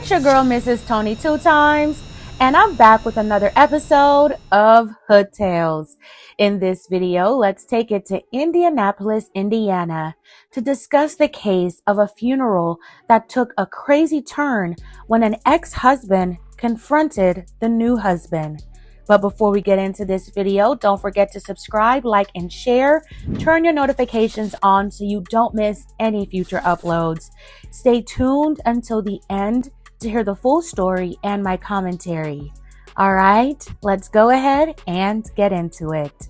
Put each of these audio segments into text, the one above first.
It's your girl, Mrs. Tony 2 times, and I'm back with another episode of Hood Tales. In this video, let's take it to Indianapolis, Indiana, to discuss the case of a funeral that took a crazy turn when an ex-husband confronted the new husband. But before we get into this video, don't forget to subscribe, like, and share. Turn your notifications on so you don't miss any future uploads. Stay tuned until the end to hear the full story and my commentary. All right, let's go ahead and get into it.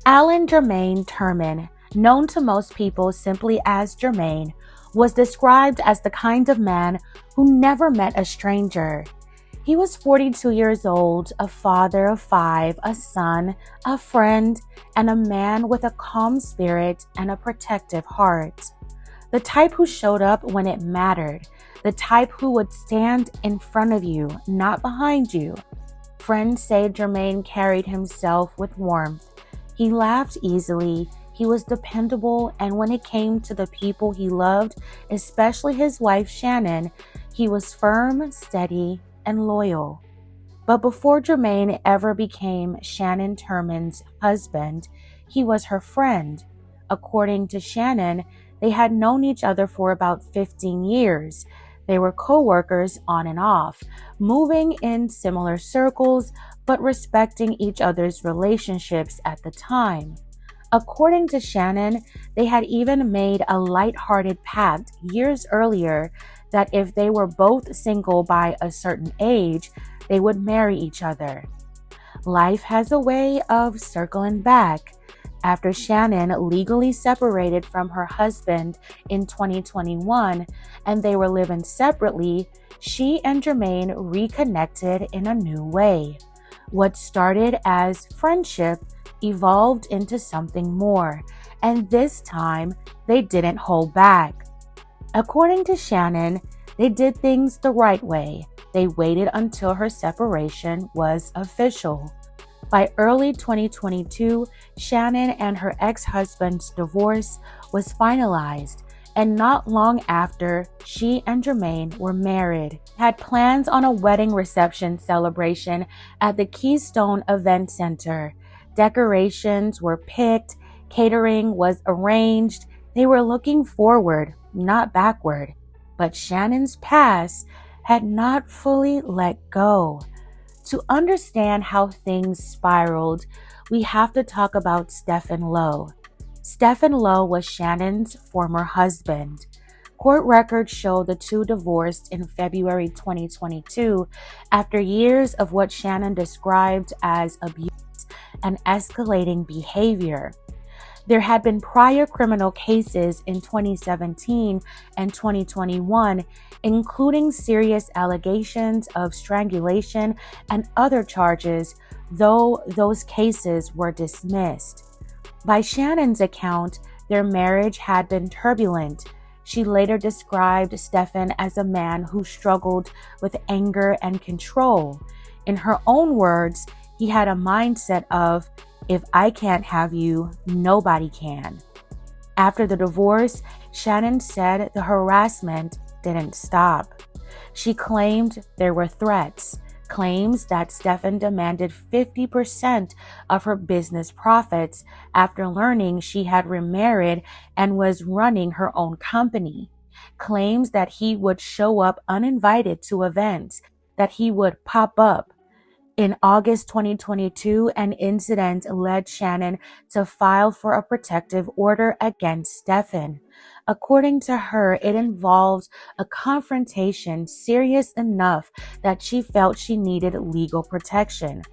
Alan Jermaine Turman, known to most people simply as Germaine, was described as the kind of man who never met a stranger. He was 42 years old, a father of 5, a son, a friend, and a man with a calm spirit and a protective heart. The type who showed up when it mattered, the type who would stand in front of you, not behind you. Friends say Germaine carried himself with warmth. He laughed easily, he was dependable, and when it came to the people he loved, especially his wife Shannon, he was firm, steady, and loyal. But before Germaine ever became Shannon Turman's husband, he was her friend. According to Shannon, they had known each other for about 15 years. They were co-workers on and off, moving in similar circles, but respecting each other's relationships at the time. According to Shannon, they had even made a light-hearted pact years earlier that if they were both single by a certain age, they would marry each other. Life has a way of circling back. After Shannon legally separated from her husband in 2021 and they were living separately, she and Germaine reconnected in a new way. What started as friendship evolved into something more, and this time they didn't hold back. According to Shannon, they did things the right way. They waited until her separation was official. By early 2022, Shannon and her ex-husband's divorce was finalized, and not long after, she and Germaine were married. Had plans on a wedding reception celebration at the Keystone Event Center. Decorations were picked, catering was arranged. They were looking forward, not backward. But Shannon's past had not fully let go. To understand how things spiraled, we have to talk about Stephen Lowe. Stephen Lowe was Shannon's former husband. Court records show the two divorced in February 2022 after years of what Shannon described as abuse and escalating behavior. There had been prior criminal cases in 2017 and 2021, including serious allegations of strangulation and other charges, though those cases were dismissed. By Shannon's account, their marriage had been turbulent. She later described Stephen as a man who struggled with anger and control. In her own words, he had a mindset of, "If I can't have you, nobody can." After the divorce, Shannon said the harassment didn't stop. She claimed there were threats, claims that Stephen demanded 50% of her business profits after learning she had remarried and was running her own company, claims that he would show up uninvited to events, that he would pop up. In August 2022, an incident led Shannon to file for a protective order against Stephen. According to her, it involved a confrontation serious enough that she felt she needed legal protection.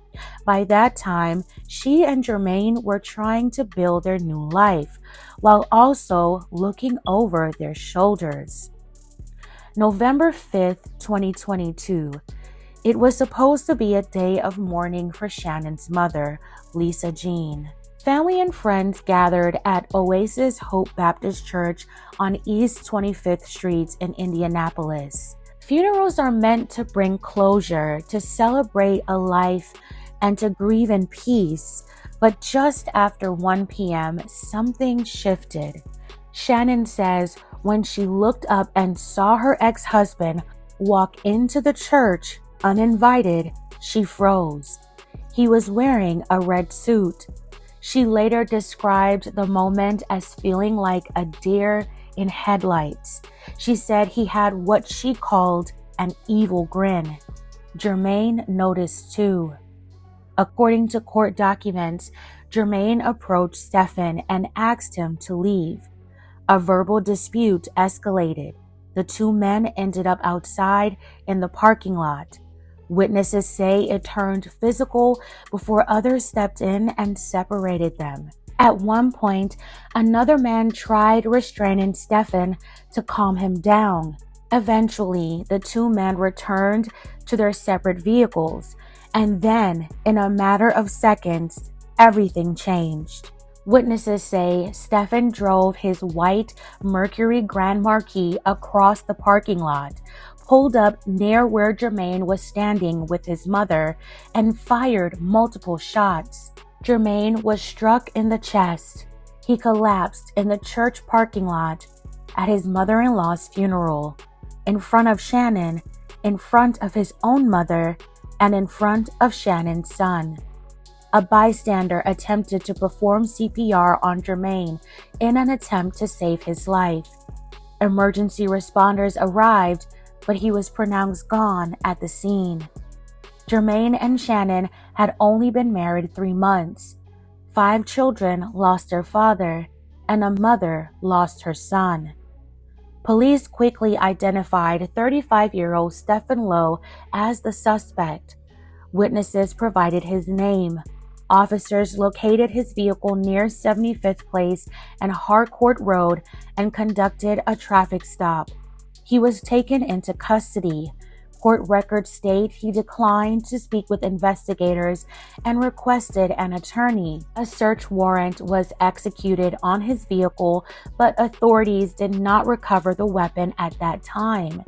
By that time, she and Germaine were trying to build their new life, while also looking over their shoulders. November 5th, 2022. It was supposed to be a day of mourning for Shannon's mother, Lisa Jean. Family and friends gathered at Oasis Hope Baptist Church on East 25th Street in Indianapolis. Funerals are meant to bring closure, to celebrate a life, and to grieve in peace. But just after 1 p.m., something shifted. Shannon says when she looked up and saw her ex-husband walk into the church uninvited, she froze. He was wearing a red suit. She later described the moment as feeling like a deer in headlights. She said he had what she called an evil grin. Germaine noticed too. According to court documents, Germaine approached Stefan and asked him to leave. A verbal dispute escalated. The two men ended up outside in the parking lot. Witnesses say it turned physical before others stepped in and separated them. At one point, another man tried restraining Stefan to calm him down. Eventually, the two men returned to their separate vehicles, and then, in a matter of seconds, everything changed. Witnesses say Stefan drove his white Mercury Grand Marquis across the parking lot, pulled up near where Germaine was standing with his mother, and fired multiple shots. Germaine was struck in the chest. He collapsed in the church parking lot at his mother-in-law's funeral, in front of Shannon, in front of his own mother, and in front of Shannon's son. A bystander attempted to perform CPR on Germaine in an attempt to save his life. Emergency responders arrived, but he was pronounced gone at the scene. Germaine and Shannon had only been married 3 months. 5 children lost their father, and a mother lost her son. Police quickly identified 35-year-old Stefan Lowe as the suspect. Witnesses provided his name. Officers located his vehicle near 75th Place and Harcourt Road and conducted a traffic stop. He was taken into custody. Court records state he declined to speak with investigators and requested an attorney. A search warrant was executed on his vehicle, but authorities did not recover the weapon at that time.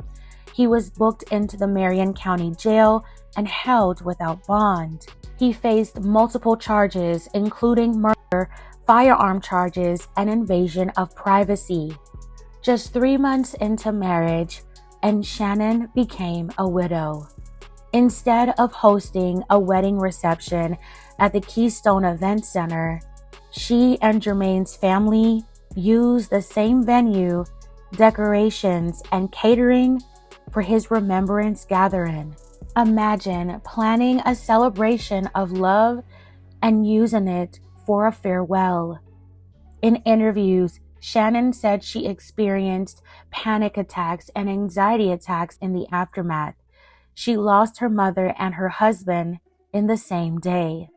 He was booked into the Marion County Jail and held without bond. He faced multiple charges, including murder, firearm charges, and invasion of privacy. Just 3 months into marriage, and Shannon became a widow. Instead of hosting a wedding reception at the Keystone Event Center, she and Germaine's family used the same venue, decorations, and catering for his remembrance gathering. Imagine planning a celebration of love and using it for a farewell. In interviews, Shannon said she experienced panic attacks and anxiety attacks in the aftermath. She lost her mother and her husband in the same day.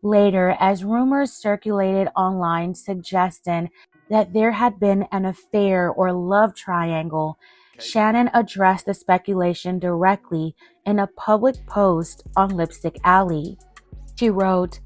Later, as rumors circulated online suggesting that there had been an affair or love triangle, Shannon addressed the speculation directly in a public post on Lipstick Alley. She wrote,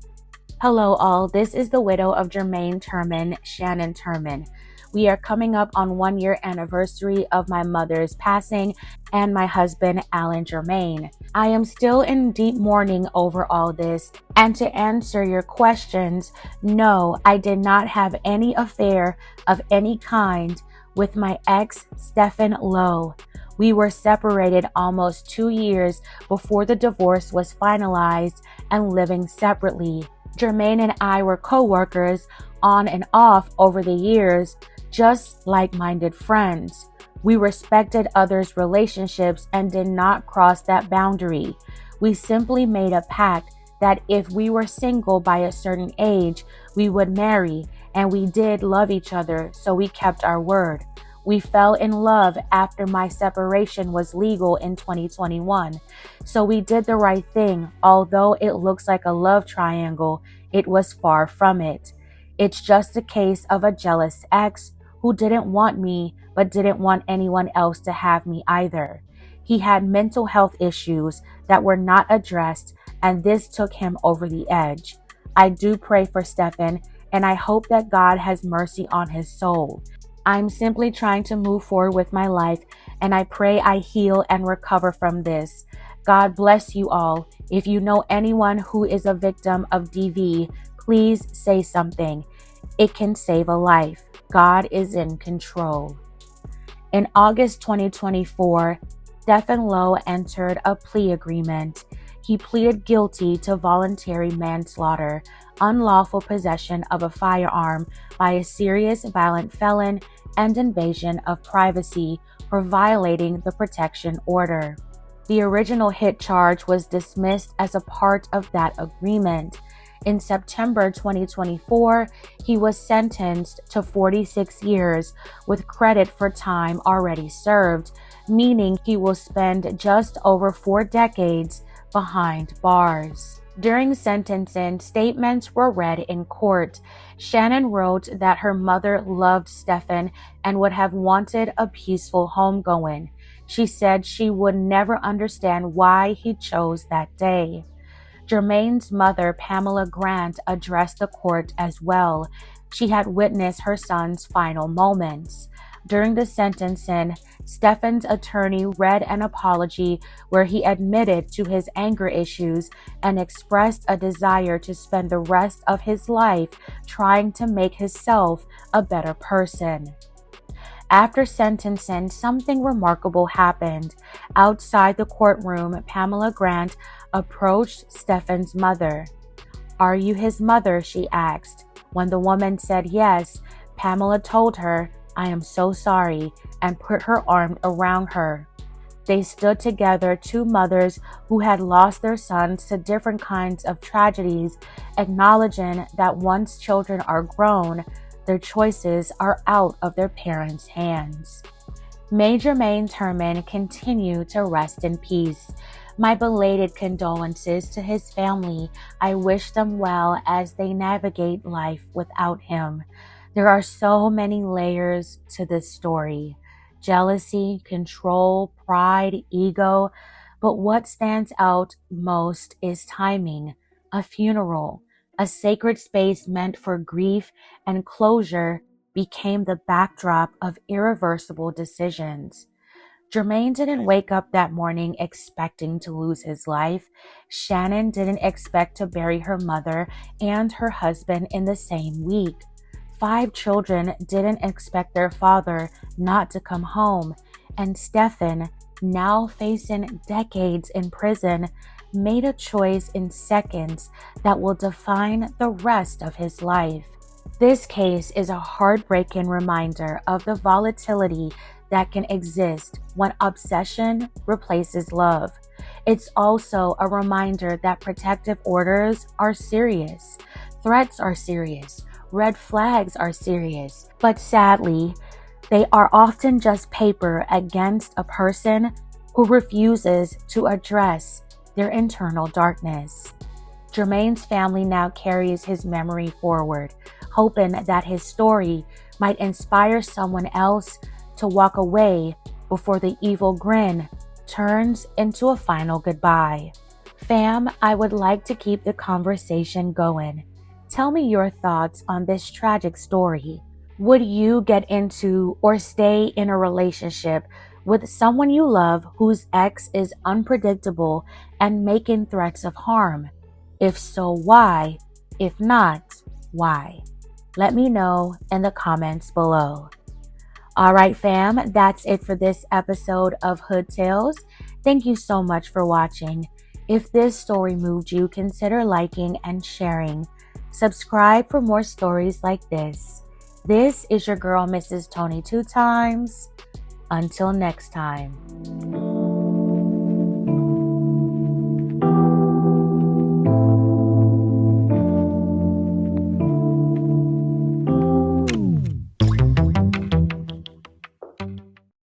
"Hello all, this is the widow of Jermaine Turman, Shannon Turman. We are coming up on 1-year anniversary of my mother's passing and my husband, Alan Germaine. I am still in deep mourning over all this. And to answer your questions, no, I did not have any affair of any kind with my ex, Stefan Lowe. We were separated almost 2 years before the divorce was finalized and living separately. Germaine and I were co-workers on and off over the years, just like-minded friends. We respected others' relationships and did not cross that boundary. We simply made a pact that if we were single by a certain age, we would marry, and we did love each other, so we kept our word. We fell in love after my separation was legal in 2021, so we did the right thing. Although it looks like a love triangle, it was far from it. It's just a case of a jealous ex who didn't want me, but didn't want anyone else to have me either. He had mental health issues that were not addressed, and this took him over the edge. I do pray for Stefan, and I hope that God has mercy on his soul. I'm simply trying to move forward with my life, and I pray I heal and recover from this. God bless you all. If you know anyone who is a victim of DV, please say something. It can save a life. God is in control." In August 2024, Stephen Lowe entered a plea agreement. He pleaded guilty to voluntary manslaughter, unlawful possession of a firearm by a serious violent felon, and invasion of privacy for violating the protection order. The original hit charge was dismissed as a part of that agreement. In September 2024, he was sentenced to 46 years with credit for time already served, meaning he will spend just over 4 decades behind bars. During sentencing, statements were read in court. Shannon wrote that her mother loved Stephen and would have wanted a peaceful homegoing. She said she would never understand why he chose that day. Germaine's mother, Pamela Grant, addressed the court as well. She had witnessed her son's final moments. During the sentencing, Stephen's attorney read an apology where he admitted to his anger issues and expressed a desire to spend the rest of his life trying to make himself a better person. After sentencing, something remarkable happened. Outside the courtroom, Pamela Grant approached Stephen's mother. "Are you his mother?" she asked. When the woman said yes, Pamela told her, "I am so sorry," and put her arm around her. They stood together, two mothers who had lost their sons to different kinds of tragedies, acknowledging that once children are grown, their choices are out of their parents' hands. May Jermaine Turman continue to rest in peace. My belated condolences to his family. I wish them well as they navigate life without him. There are so many layers to this story. Jealousy, control, pride, ego. But what stands out most is timing. A funeral, a sacred space meant for grief and closure, became the backdrop of irreversible decisions. Germaine didn't wake up that morning expecting to lose his life. Shannon didn't expect to bury her mother and her husband in the same week. 5 children didn't expect their father not to come home. And Stephen, now facing decades in prison, made a choice in seconds that will define the rest of his life. This case is a heartbreaking reminder of the volatility that can exist when obsession replaces love. It's also a reminder that protective orders are serious, threats are serious, red flags are serious, but sadly, they are often just paper against a person who refuses to address their internal darkness. Germaine's family now carries his memory forward, hoping that his story might inspire someone else to walk away before the evil grin turns into a final goodbye. Fam, I would like to keep the conversation going. Tell me your thoughts on this tragic story. Would you get into or stay in a relationship with someone you love whose ex is unpredictable and making threats of harm? If so, why? If not, why? Let me know in the comments below. All right, fam, that's it for this episode of Hood Tales. Thank you so much for watching. If this story moved you, consider liking and sharing. Subscribe for more stories like this. This is your girl, Mrs. Tony 2 times. Until next time.